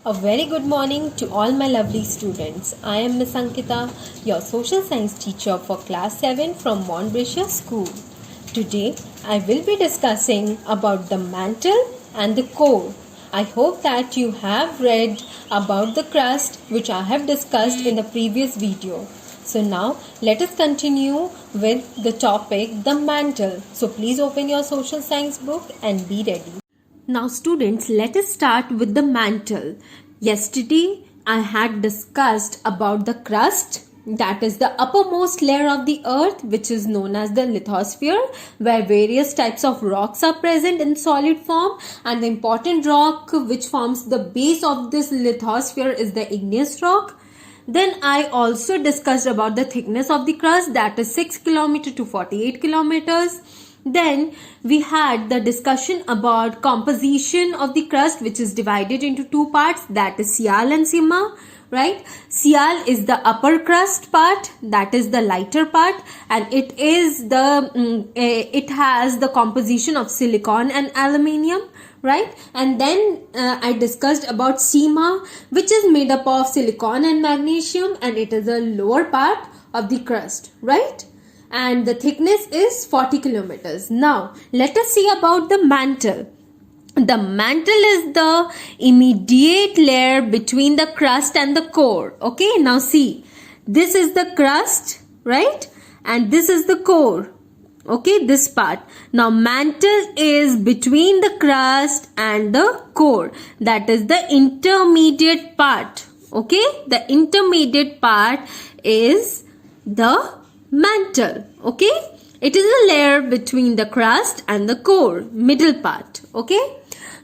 A very good morning to all my lovely students. I am Miss Ankita, your social science teacher for class 7 from Montbretia School. Today I will be discussing about the mantle and the core. I hope that you have read about the crust which I have discussed in the previous video. So now let us continue with the topic the mantle. So please open your social science book and be ready. Now students, let us start with the mantle. Yesterday I had discussed about the crust, that is the uppermost layer of the earth, which is known as the lithosphere, where various types of rocks are present in solid form, and the important rock which forms the base of this lithosphere is the igneous rock. Then I also discussed about the thickness of the crust, that is 6 km to 48 kilometers. Then we had the discussion about composition of the crust, which is divided into two parts, that is Sial and Sima, right? Sial is the upper crust part, that is the lighter part, and it has the composition of silicon and aluminium, right? And then I discussed about Sima, which is made up of silicon and magnesium, and it is the lower part of the crust, right? And the thickness is 40 kilometers. Now, let us see about the mantle. The mantle is the immediate layer between the crust and the core. Okay, now see, this is the crust, right? And this is the core. Okay, this part. Now, mantle is between the crust and the core. That is the intermediate part. Okay, the intermediate part is the mantle. Okay, it is a layer between the crust and the core, middle part. Okay,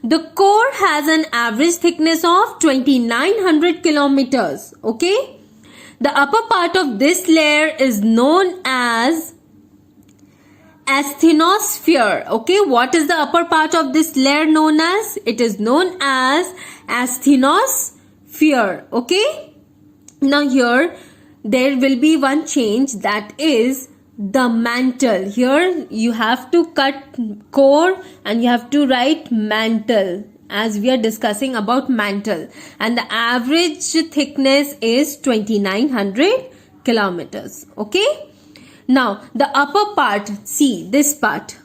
the core has an average thickness of 2900 kilometers. Okay, the upper part of this layer is known as asthenosphere. Okay, what is the upper part of this layer known as? It is known as asthenosphere. Okay, now here there will be one change, that is the mantle. Here you have to cut core and you have to write mantle, as we are discussing about mantle, and the average thickness is 2900 kilometers. Okay, now the upper part, see this part,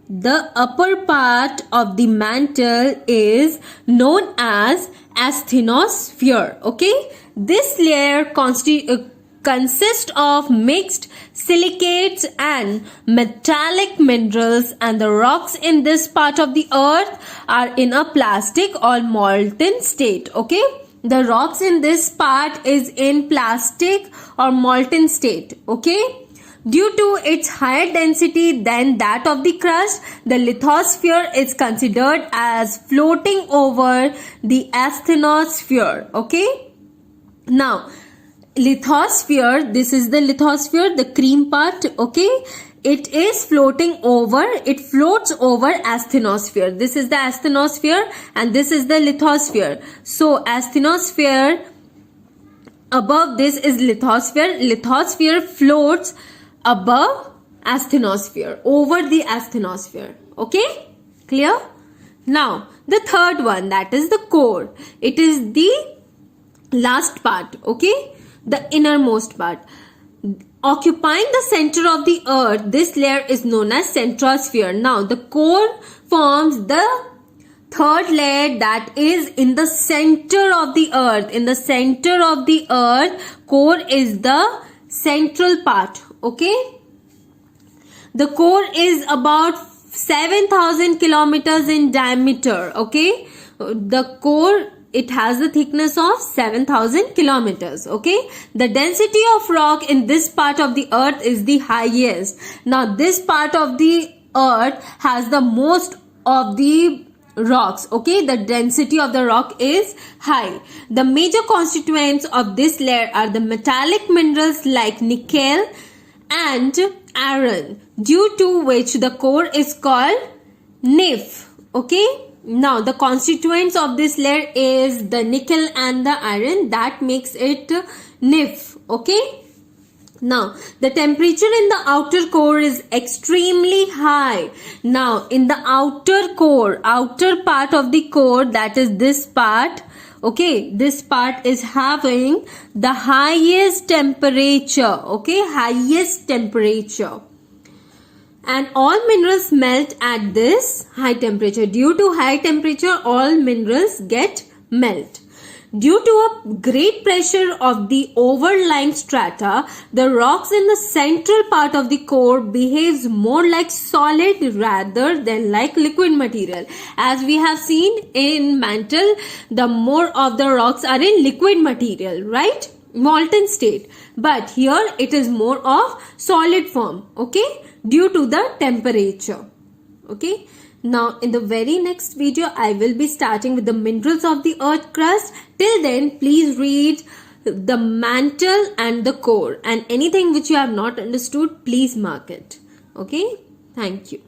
the upper part of the mantle is known as asthenosphere. Okay, this layer consists of mixed silicates and metallic minerals, and the rocks in this part of the earth are in a plastic or molten state. Okay, the rocks in this part is in plastic or molten state. Okay, due to its higher density than that of the crust, the lithosphere is considered as floating over the asthenosphere. Okay, now lithosphere, this is the lithosphere, the cream part. Okay, it is floating over, it floats over asthenosphere. This is the asthenosphere and this is the lithosphere. So asthenosphere, above this is lithosphere. Lithosphere floats above asthenosphere, over the asthenosphere. Okay, clear? Now the third one, that is the core. It is the last part. Okay, the innermost part, occupying the center of the earth. This layer is known as centrosphere. Now the core forms the third layer, that is in the center of the earth. In the center of the earth, core is the central part. Okay, the core is about 7000 kilometers in diameter. Okay, the core, it has the thickness of 7000 kilometers. Okay, the density of rock in this part of the earth is the highest. Now this part of the earth has the most of the rocks. Okay, the density of the rock is high. The major constituents of this layer are the metallic minerals like nickel and iron, due to which the core is called NIF. Okay, now the constituents of this layer is the nickel and the iron, that makes it NIF. Okay, now the temperature in the outer core is extremely high. Now in the outer core, outer part of the core, that is this part, Okay, this part is having the highest temperature. Okay, highest temperature. And all minerals melt at this high temperature. Due to high temperature, all minerals get melt. Due to a great pressure of the overlying strata, the rocks in the central part of the core behaves more like solid rather than like liquid material. As we have seen in mantle, the more of the rocks are in liquid material, right? Molten state. But here it is more of solid form, okay? Due to the temperature, okay? Now in the very next video, I will be starting with the minerals of the earth crust. Till then, please read the mantle and the core, and anything which you have not understood, please mark it. Okay? Thank you.